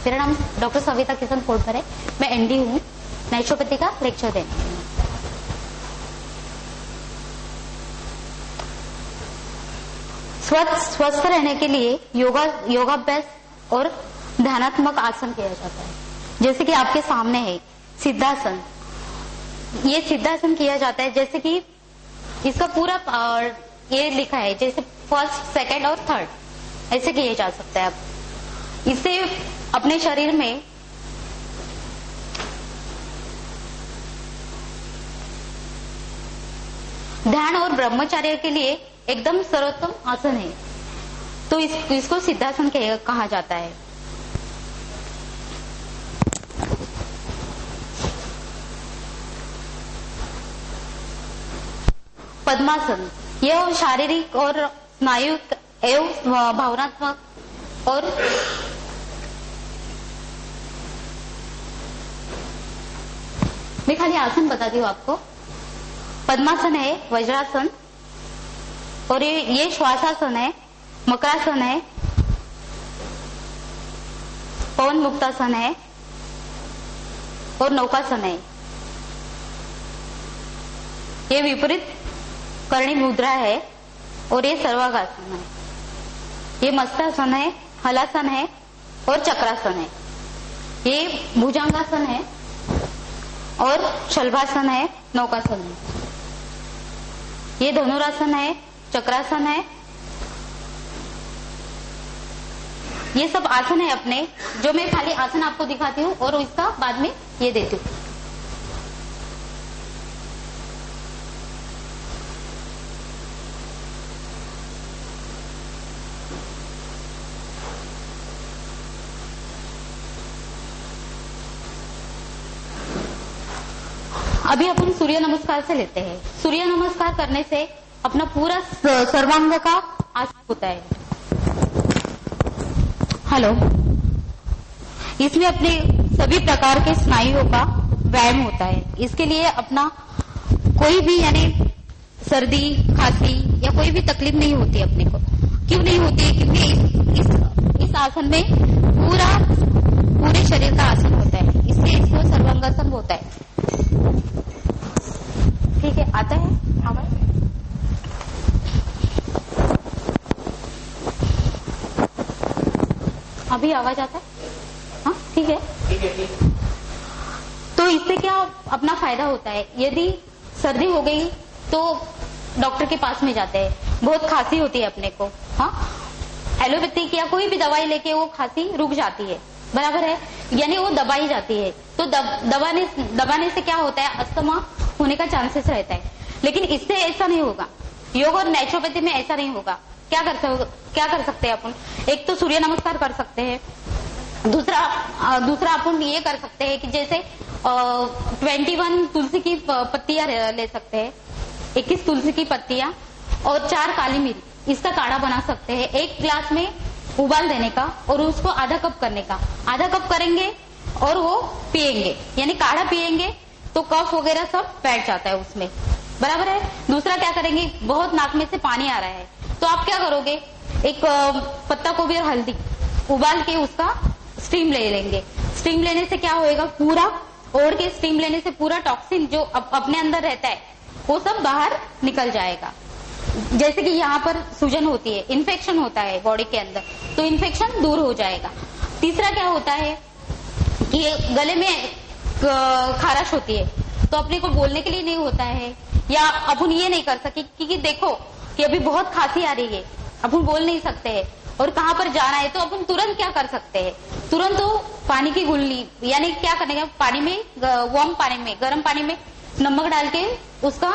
मेरा नाम डॉक्टर सविता किशन फोड़कर है। मैं एनडी हूँ, नेचुरोपैथी का लेक्चर देने। स्वस्थ रहने के लिए योगाभ्यास और ध्यानात्मक आसन किया जाता है। जैसे कि आपके सामने है सिद्धासन। ये सिद्धासन किया जाता है जैसे कि इसका पूरा ये लिखा है, जैसे फर्स्ट, सेकंड और थर्ड ऐसे किए जा सकते हैं। आप इससे अपने शरीर में ध्यान और ब्रह्मचर्य के लिए एकदम सर्वोत्तम आसन है, तो इसको सिद्धासन कहा जाता है। पद्मासन यह शारीरिक और स्नायु एवं भावनात्मक और मैं खाली आसन बताती हूँ आपको। पद्मासन है, वज्रासन, और ये श्वासासन है, मकरासन है, पवन मुक्तासन है और नौकासन है। ये विपरीत करणी मुद्रा है और ये सर्वांगासन है। ये मस्तासन है, हलासन है और चक्रासन है। ये भुजंगासन है और शलभासन है, नौकासन है। ये धनुरासन है, चक्रासन है। ये सब आसन है अपने, जो मैं खाली आसन आपको दिखाती हूँ और इसका बाद में ये देती हूँ। अभी अपन सूर्य नमस्कार से लेते हैं। सूर्य नमस्कार करने से अपना पूरा सर्वांग का आसन होता है। हेलो, इसमें अपने सभी प्रकार के स्नायुओं का व्यायाम होता है। इसके लिए अपना कोई भी यानी सर्दी, खांसी या कोई भी तकलीफ नहीं होती अपने को। क्यों नहीं होती? क्योंकि इस आसन में पूरे शरीर का आसन होता है, इसलिए इसको सर्वांगासन होता है। ठीक है, आता है आवाज? अभी आवाज आता है? हाँ, ठीक है। तो इससे क्या अपना फायदा होता है? यदि सर्दी हो गई तो डॉक्टर के पास में जाते हैं। बहुत खांसी होती है अपने को, हाँ, एलोपैथिक या कोई भी दवाई लेके वो खांसी रुक जाती है, बराबर है, यानी वो दबाई जाती है। तो दबाने से क्या होता है? अस्थमा होने का चांसेस रहता है। लेकिन इससे ऐसा नहीं होगा। योग और नेचुरोपैथी में ऐसा नहीं होगा। क्या कर सकते हैं अपन? एक तो सूर्य नमस्कार कर सकते हैं। दूसरा अपन ये कर सकते हैं कि जैसे 21 तुलसी की पत्तियां ले सकते हैं, 21 तुलसी की पत्तियां और 4 काली मिर्च, इसका काढ़ा बना सकते हैं। एक गिलास में उबाल देने का और उसको आधा कप करने का। आधा कप करेंगे और वो पिएंगे, यानी काढ़ा पिएंगे तो कफ वगैरह सब बैठ जाता है उसमें, बराबर है। दूसरा क्या करेंगे? बहुत नाक में से पानी आ रहा है तो आप क्या करोगे? एक पत्ता गोभी और हल्दी उबाल के उसका स्टीम ले लेंगे। स्टीम लेने से क्या होएगा? पूरा ओढ़ के स्टीम लेने से पूरा टॉक्सिन जो अपने अंदर रहता है वो सब बाहर निकल जाएगा। जैसे कि यहाँ पर सूजन होती है, इन्फेक्शन होता है बॉडी के अंदर, तो इन्फेक्शन दूर हो जाएगा। तीसरा क्या होता है कि गले में खारश होती है तो अपने को बोलने के लिए नहीं होता है, या अपन ये नहीं कर सके क्योंकि देखो कि अभी बहुत खांसी आ रही है, अपन बोल नहीं सकते हैं और कहाँ पर जाना है, तो अपन तुरंत क्या कर सकते हैं? तुरंत तो पानी की गुल्ली, यानी क्या करेंगे? पानी में, वार्म पानी में, गर्म पानी में नमक डाल के उसका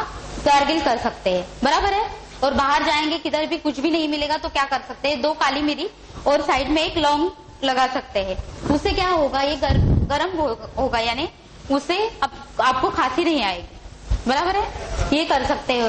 गार्गिल कर सकते हैं, बराबर है। और बाहर जाएंगे किधर भी कुछ भी नहीं मिलेगा तो क्या कर सकते हैं? 2 काली मिरी और साइड में एक लौंग लगा सकते हैं। उससे क्या होगा? ये गर्म होगा, यानी उससे आपको खांसी नहीं आएगी, बराबर है। ये कर सकते हो,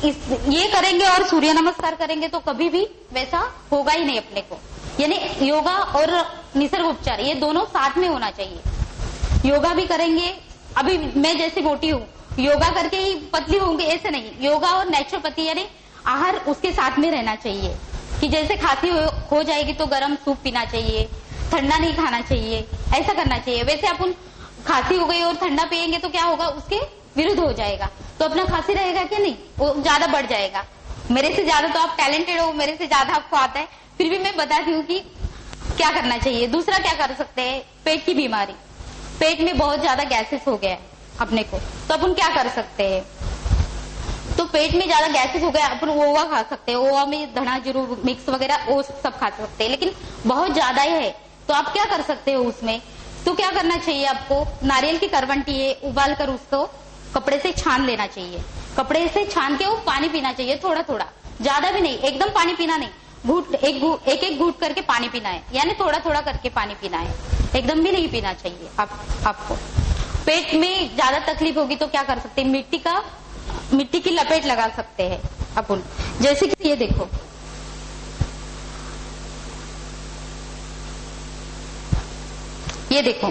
ये करेंगे और सूर्य नमस्कार करेंगे तो कभी भी वैसा होगा ही नहीं अपने को। यानी योगा और निसर्ग उपचार ये दोनों साथ में होना चाहिए। योगा भी करेंगे, अभी मैं जैसे मोटी हूँ, योगा करके ही पतली होंगे ऐसे नहीं। योगा और नेचुरोपैथी यानी आहार उसके साथ में रहना चाहिए। कि जैसे खांसी हो जाएगी तो गर्म सूप पीना चाहिए, ठंडा नहीं खाना चाहिए, ऐसा करना चाहिए। वैसे अपन खांसी हो गई और ठंडा पियेंगे तो क्या होगा, उसके विरुद्ध हो जाएगा, तो अपना खांसी रहेगा कि नहीं, वो ज्यादा बढ़ जाएगा। मेरे से ज्यादा तो आप टैलेंटेड हो, मेरे से ज्यादा आपको आता है, फिर भी मैं बताती हूँ कि क्या करना चाहिए। दूसरा क्या कर सकते हैं, पेट की बीमारी, पेट में बहुत ज्यादा गैसेस हो गया है अपने को, तो अपन क्या कर सकते हैं, तो पेट में ज्यादा गैसेस हो गया, अपन ओवा खा सकते हैं, ओवा में धना जीरू मिक्स वगैरह वो सब खा सकते हैं। लेकिन बहुत ज्यादा ही है तो आप क्या कर सकते हो उसमें, तो क्या करना चाहिए आपको, नारियल की करवंटी है, उबाल कर उसको कपड़े से छान लेना चाहिए, कपड़े से छान के वो पानी पीना चाहिए, थोड़ा थोड़ा, ज्यादा भी नहीं, एकदम पानी पीना नहीं, एक एक घूट करके पानी पीना है, यानी थोड़ा थोड़ा करके पानी पीना है, एकदम भी नहीं पीना चाहिए। आपको पेट में ज्यादा तकलीफ होगी तो क्या कर सकते हैं, मिट्टी की लपेट लगा सकते हैं अपन, जैसे कि ये देखो, ये देखो,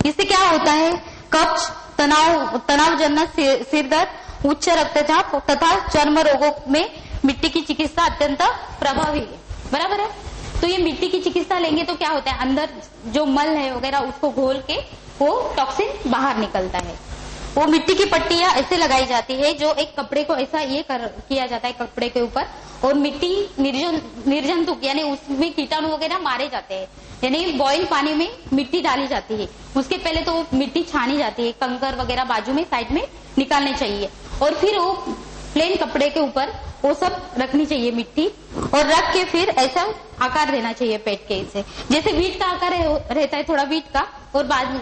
इससे क्या होता है, कब्ज, तनावजन्य सिर दर्द, उच्च रक्तचाप तथा चर्म रोगों में मिट्टी की चिकित्सा अत्यंत प्रभावी है, बराबर है। तो ये मिट्टी की चिकित्सा लेंगे तो क्या होता है, अंदर जो मल है वगैरह उसको घोल के वो टॉक्सिन बाहर निकलता है। वो मिट्टी की पट्टियां ऐसे लगाई जाती है, जो एक कपड़े को ऐसा ये किया जाता है कपड़े के ऊपर, और मिट्टी निर्जंतुक यानी उसमें कीटाणु वगैरह मारे जाते हैं, यानी बॉइल पानी में मिट्टी डाली जाती है, उसके पहले तो मिट्टी छानी जाती है, कंकर वगैरह बाजू में साइड में निकालने चाहिए, और फिर वो प्लेन कपड़े के ऊपर वो सब रखनी चाहिए मिट्टी, और रख के फिर ऐसा आकार देना चाहिए पेट के, इसे जैसे वीट का आकार रहता है थोड़ा वीट का, और बाद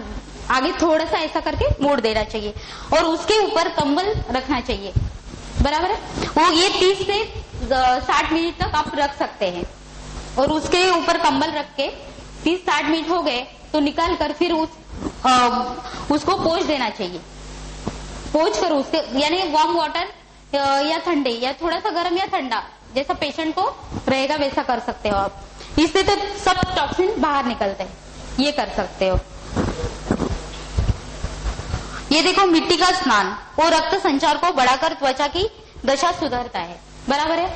आगे थोड़ा सा ऐसा करके मोड़ देना चाहिए, और उसके ऊपर कंबल रखना चाहिए, बराबर है। वो ये 30 से 60 मिनट तक आप रख सकते हैं, और उसके ऊपर कंबल रख के 30-60 मिनट हो गए तो निकाल कर फिर उसको पोंछ देना चाहिए, पोंछ कर उसके यानी वार्म वाटर या ठंडे या थोड़ा सा गर्म या ठंडा, जैसा पेशेंट को रहेगा वैसा कर सकते हो आप, इससे तो सब टॉक्सिन बाहर निकलते हैं, ये कर सकते हो। ये देखो, मिट्टी का स्नान, वो रक्त संचार को बढ़ाकर त्वचा की दशा सुधारता है, बराबर है।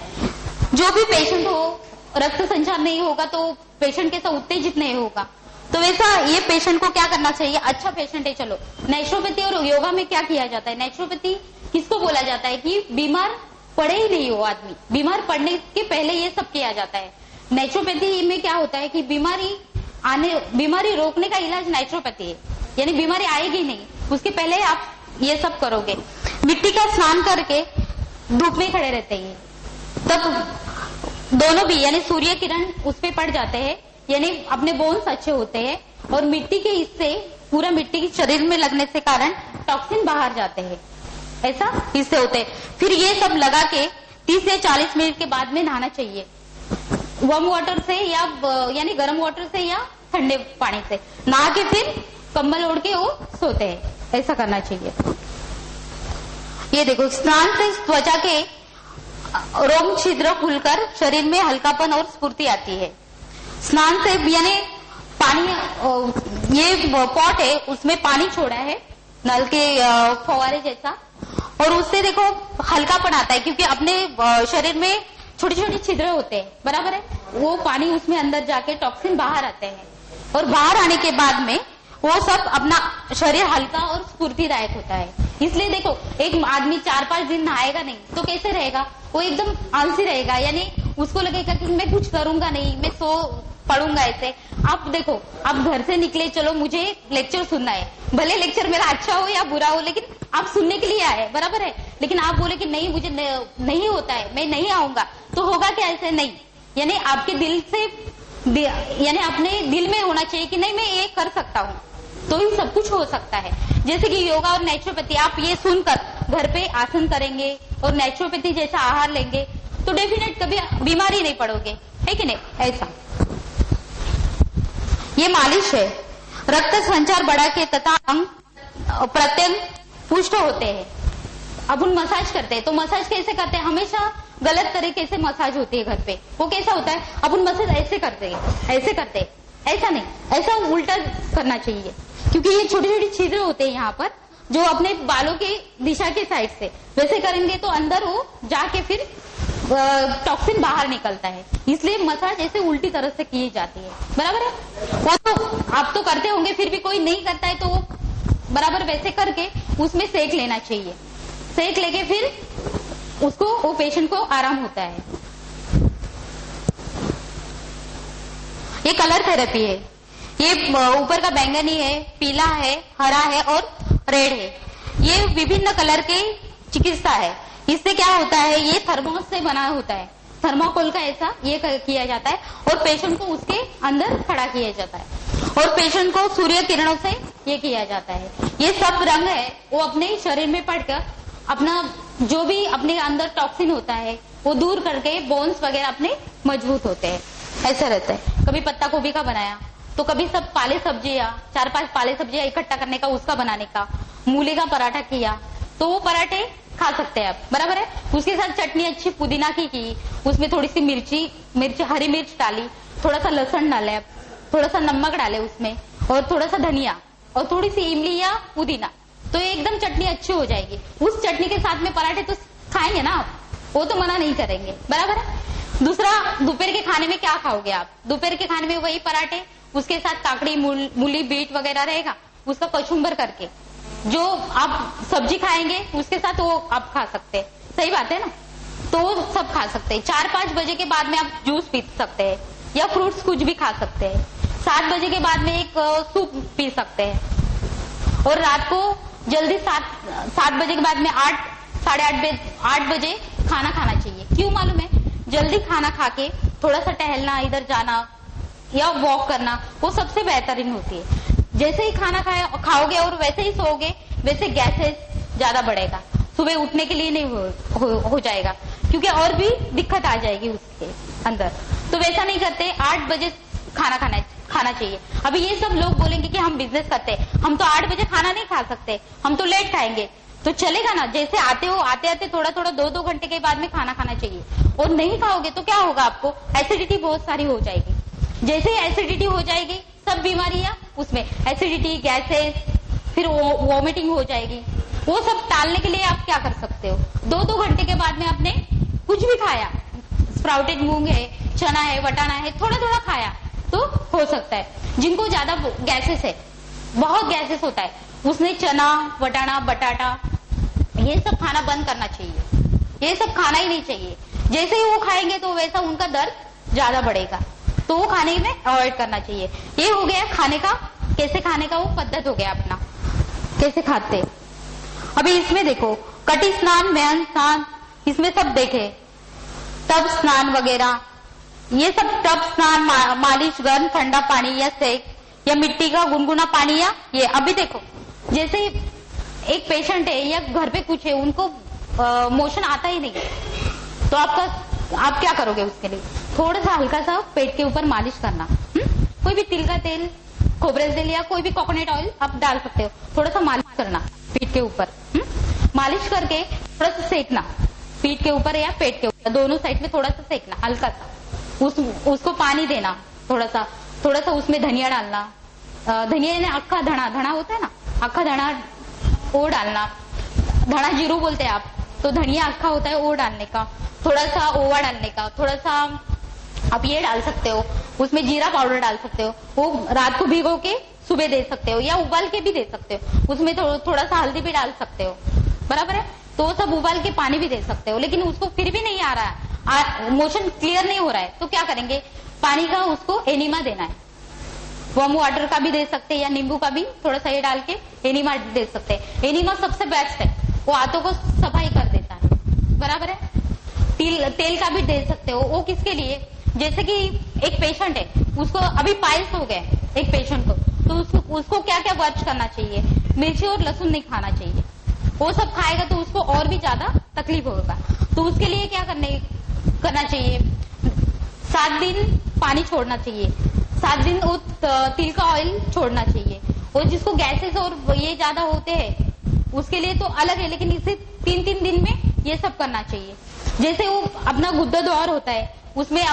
जो भी पेशेंट हो, रक्त संचार नहीं होगा तो पेशेंट कैसा उत्तेजित नहीं होगा, तो वैसा ये पेशेंट को क्या करना चाहिए, अच्छा पेशेंट है, चलो नेचुरोपैथी और योगा में क्या किया जाता है, नेचुरोपैथी किसको बोला जाता है कि बीमार पड़े ही नहीं हो आदमी, बीमार पड़ने के पहले ये सब किया जाता है। नेचुरोपैथी में क्या होता है कि बीमारी रोकने का इलाज नेचुरोपैथी है, यानी बीमारी आएगी नहीं, उसके पहले आप ये सब करोगे। मिट्टी का स्नान करके धूप में खड़े रहते हैं, तब दोनों भी यानी सूर्य किरण उस पे पड़ जाते हैं, यानी अपने बोन्स अच्छे होते हैं, और मिट्टी के इससे पूरा मिट्टी के शरीर में लगने से कारण टॉक्सिन बाहर जाते हैं, ऐसा इससे होते हैं। फिर ये सब लगा के 30 से 40 मिनट के बाद में नहाना चाहिए, वार्म वाटर से या यानी गर्म वाटर से या ठंडे पानी से नहा के फिर कंबल ओढ़ के वो सोते हैं, ऐसा करना चाहिए। ये देखो, स्नान से त्वचा के रोम छिद्र खुलकर शरीर में हल्कापन और स्फूर्ति आती है। स्नान से यानी पानी, ये पॉट है उसमें पानी छोड़ा है नल के फवारे जैसा, और उससे देखो हल्कापन आता है, क्योंकि अपने शरीर में छोटे छोटे छिद्र होते हैं, बराबर है, वो पानी उसमें अंदर जाके टॉक्सिन बाहर आते हैं, और बाहर आने के बाद में वो सब अपना शरीर हल्का और स्फूर्तिदायक होता है। इसलिए देखो, एक आदमी 4-5 दिन नहाएगा नहीं तो कैसे रहेगा, वो एकदम आलसी रहेगा, यानी उसको लगेगा कि मैं कुछ करूंगा नहीं, मैं पढ़ूंगा ऐसे। आप देखो, आप घर से निकले, चलो मुझे लेक्चर सुनना है, भले लेक्चर मेरा अच्छा हो या बुरा हो, लेकिन आप सुनने के लिए आए, बराबर है, लेकिन आप बोले कि नहीं मुझे नहीं होता है, मैं नहीं आऊंगा, तो होगा क्या, ऐसे नहीं, यानी आपके दिल से यानी अपने दिल में होना चाहिए कि नहीं मैं ये कर सकता हूँ, तो ही सब कुछ हो सकता है। जैसे कि योगा और नेचुरोपैथी, आप ये सुनकर घर पे आसन करेंगे और नेचुरोपैथी जैसा आहार लेंगे तो डेफिनेट कभी बीमारी नहीं पड़ोगे, है कि नहीं, ऐसा। ये मालिश है, रक्त संचार बढ़ा के तथा अंग प्रत्यंग पुष्ट होते हैं। अब उन मसाज करते हैं, तो मसाज कैसे करते हैं, हमेशा गलत तरीके से मसाज होती है घर पे, वो कैसा होता है, अब उन मसाज ऐसे करते हैं, ऐसे करते हैं, ऐसा नहीं, ऐसा उल्टा करना चाहिए, क्योंकि ये छोटे छोटे छिद्र होते हैं यहाँ पर, जो अपने बालों के दिशा के साइड से वैसे करेंगे तो अंदर वो जाके फिर टॉक्सिन बाहर निकलता है, इसलिए मसाज ऐसे उल्टी तरह से की जाती है। बराबर है। वो तो आप तो करते होंगे, फिर भी कोई नहीं करता है तो वो बराबर वैसे करके उसमें सेक लेना चाहिए। सेक लेके फिर उसको वो पेशेंट को आराम होता है। ये कलर थेरेपी है। ये ऊपर का बैंगनी है, पीला है, हरा है और रेड है। ये विभिन्न कलर के चिकित्सा है। इससे क्या होता है, ये थर्मोस से बना होता है, थर्मोकोल का ऐसा ये किया जाता है और पेशेंट को उसके अंदर खड़ा किया जाता है और पेशेंट को सूर्य किरणों से ये किया जाता है। ये सब रंग है वो अपने शरीर में पड़कर अपना जो भी अपने अंदर टॉक्सिन होता है वो दूर करके बोन्स वगैरह अपने मजबूत होते हैं। ऐसा रहता है। कभी पत्ता गोभी का बनाया तो कभी सब पाले सब्जियां, 4-5 पाले सब्जियां इकट्ठा करने का, उसका बनाने का, मूली का पराठा किया तो वो पराठे खा सकते हैं आप। बराबर है। उसके साथ चटनी अच्छी पुदीना की, उसमें थोड़ी सी मिर्ची हरी मिर्च डाली, थोड़ा सा लहसुन डाले आप, थोड़ा सा नमक डाले उसमें और थोड़ा सा धनिया और थोड़ी सी इमली या पुदीना, तो एकदम चटनी अच्छी हो जाएगी। उस चटनी के साथ में पराठे तो खाएंगे ना आप, वो तो मना नहीं करेंगे। बराबर है। दूसरा, दोपहर के खाने में क्या खाओगे आप? दोपहर के खाने में वही पराठे, उसके साथ काकड़ी, मूली, बीट वगैरह रहेगा, उसका कचुम्बर करके जो आप सब्जी खाएंगे उसके साथ वो आप खा सकते हैं। सही बात है ना। तो सब खा सकते हैं। 4-5 बजे के बाद में आप जूस पी सकते हैं या फ्रूट्स कुछ भी खा सकते हैं। 7 बजे के बाद में एक सूप पी सकते हैं और रात को जल्दी 7 बजे के बाद में 8 बजे खाना खाना चाहिए। क्यों मालूम है? जल्दी खाना खा के थोड़ा सा टहलना, इधर जाना या वॉक करना वो सबसे बेहतरीन होती है। जैसे ही खाना खाओगे और वैसे ही सोओगे, वैसे गैसेस ज्यादा बढ़ेगा, सुबह उठने के लिए नहीं हो जाएगा, क्योंकि और भी दिक्कत आ जाएगी उसके अंदर। तो वैसा नहीं करते, 8 बजे खाना चाहिए। अभी ये सब लोग बोलेंगे कि हम बिजनेस करते हैं, हम तो 8 बजे खाना नहीं खा सकते, हम तो लेट खाएंगे। तो चलेगा ना, जैसे आते आते थोड़ा 2-2 घंटे के बाद में खाना खाना चाहिए। और नहीं खाओगे तो क्या होगा, आपको एसिडिटी बहुत सारी हो जाएगी। जैसे ही एसिडिटी हो जाएगी, सब बीमारियां उसमें, एसिडिटी, गैसेस, फिर वॉमिटिंग हो जाएगी। वो सब टालने के लिए आप क्या कर सकते हो, 2-2 घंटे के बाद में आपने कुछ भी खाया, स्प्राउटेड मूंग है, चना है, वटाना है, थोड़ा थोड़ा खाया तो हो सकता है। जिनको ज्यादा गैसेस है, बहुत गैसेस होता है, उसने चना, वटाना, बटाटा ये सब खाना बंद करना चाहिए। ये सब खाना ही नहीं चाहिए। जैसे ही वो खाएंगे तो वैसा उनका दर्द ज्यादा बढ़ेगा, तो वो खाने में अवॉइड करना चाहिए। ये हो गया खाने का, कैसे खाने का वो पद्धत हो गया अपना, कैसे खाते। अभी इसमें देखो, कटी स्नान, मेहन स्नान, इसमें सब देखे, टब स्नान वगैरह, ये सब टब स्नान, मालिश, गर्म ठंडा पानी या सेक या मिट्टी का गुनगुना पानी, या ये अभी देखो जैसे एक पेशेंट है या घर पे कुछ है, उनको मोशन आता ही नहीं है, तो आप क्या करोगे उसके लिए? थोड़ा सा हल्का सा पेट के ऊपर मालिश करना, कोई भी तिल का तेल, खोबरेल तेल या कोई भी कोकोनट ऑयल आप डाल सकते हो, थोड़ा सा मालिश करना पीठ के ऊपर, मालिश करके थोड़ा सा सेकना पीठ के ऊपर या पेट के ऊपर, दोनों साइड में थोड़ा सा सेकना हल्का सा, उसको पानी देना, थोड़ा सा उसमें धनिया डालना, धनिया ने अक्खा धना होता है ना, अक्खा धना वो डालना, धना जीरो बोलते हैं आप, तो धनिया अक्खा होता है वो डालने का, थोड़ा सा ओवा डालने का, थोड़ा सा आप ये डाल सकते हो, उसमें जीरा पाउडर डाल सकते हो, वो रात को भिगो के सुबह दे सकते हो या उबाल के भी दे सकते हो, उसमें थोड़ा सा हल्दी भी डाल सकते हो। बराबर है। तो वो सब उबाल के पानी भी दे सकते हो, लेकिन उसको फिर भी नहीं आ रहा है, मोशन क्लियर नहीं हो रहा है, तो क्या करेंगे, पानी का उसको एनिमा देना है, वार्म वाटर का भी दे सकते हैं या नींबू का भी थोड़ा सा ये डाल के एनिमा दे सकते हैं। एनिमा सबसे बेस्ट है, वो आंतों को सफाई कर देता है। बराबर है। तेल का भी दे सकते हो। वो किसके लिए, जैसे कि एक पेशेंट है, उसको अभी पाइल्स हो गए एक पेशेंट को, तो उसको क्या क्या वर्ज करना चाहिए, मिर्ची और लहसुन नहीं खाना चाहिए, वो सब खाएगा तो उसको और भी ज्यादा तकलीफ होगा। तो उसके लिए क्या करना चाहिए, 7 दिन पानी छोड़ना चाहिए, 7 दिन वो तिल का ऑयल छोड़ना चाहिए। और जिसको गैसेस और ये ज्यादा होते हैं उसके लिए तो अलग है, लेकिन इसे 3-3 दिन में ये सब करना चाहिए। जैसे वो अपना गुद्दा द्वार होता है, उसमें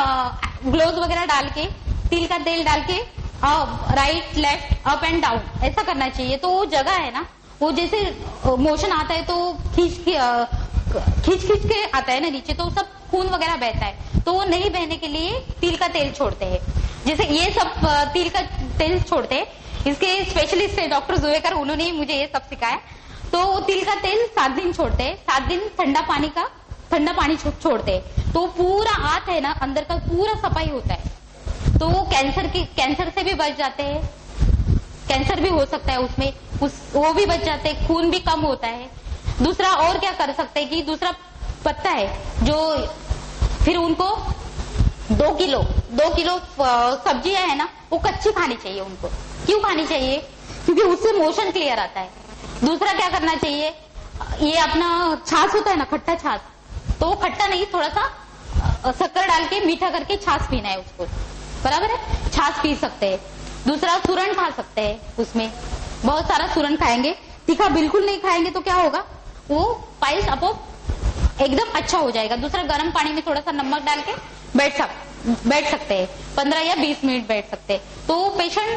ग्लोव्स वगैरह डाल के, तिल का तेल डाल के right left up and down ऐसा करना चाहिए। तो वो जगह है ना, वो जैसे मोशन आता है तो खींच के खींच खींच के आता है ना नीचे, तो सब खून वगैरह बहता है, तो वो नहीं बहने के लिए तिल का तेल छोड़ते हैं। जैसे ये सब तिल का तेल छोड़ते हैं, इसके स्पेशलिस्ट है डॉक्टर जुवेकर, उन्होंने ही मुझे ये सब सिखाया। तो वो तिल का तेल 7 दिन छोड़ते हैं, 7 दिन ठंडा पानी छोड़ते हैं, तो पूरा हाथ है ना अंदर का पूरा सफाई होता है, तो वो कैंसर से भी बच जाते हैं, कैंसर भी हो सकता है उसमें, वो भी बच जाते हैं, खून भी कम होता है। दूसरा और क्या कर सकते हैं कि दूसरा पत्ता है जो फिर उनको 2 किलो सब्जियां है ना वो कच्ची खानी चाहिए उनको। क्यों खानी चाहिए? क्योंकि उससे मोशन क्लियर आता है। दूसरा क्या करना चाहिए, ये अपना छाछ होता है ना, खट्टा छाछ, तो वो खट्टा नहीं, थोड़ा सा शक्कर डाल के मीठा करके छाछ पीना है उसको, बराबर है, छाछ पी सकते हैं। दूसरा सूरन खा सकते हैं, उसमें बहुत सारा सूरन खाएंगे, तीखा बिल्कुल नहीं खाएंगे तो क्या होगा, वो पाइल्स अपोप एकदम अच्छा हो जाएगा। दूसरा गर्म पानी में थोड़ा सा नमक डाल के बैठ सकते हैं, 15 या 20 मिनट बैठ सकते हैं, तो पेशेंट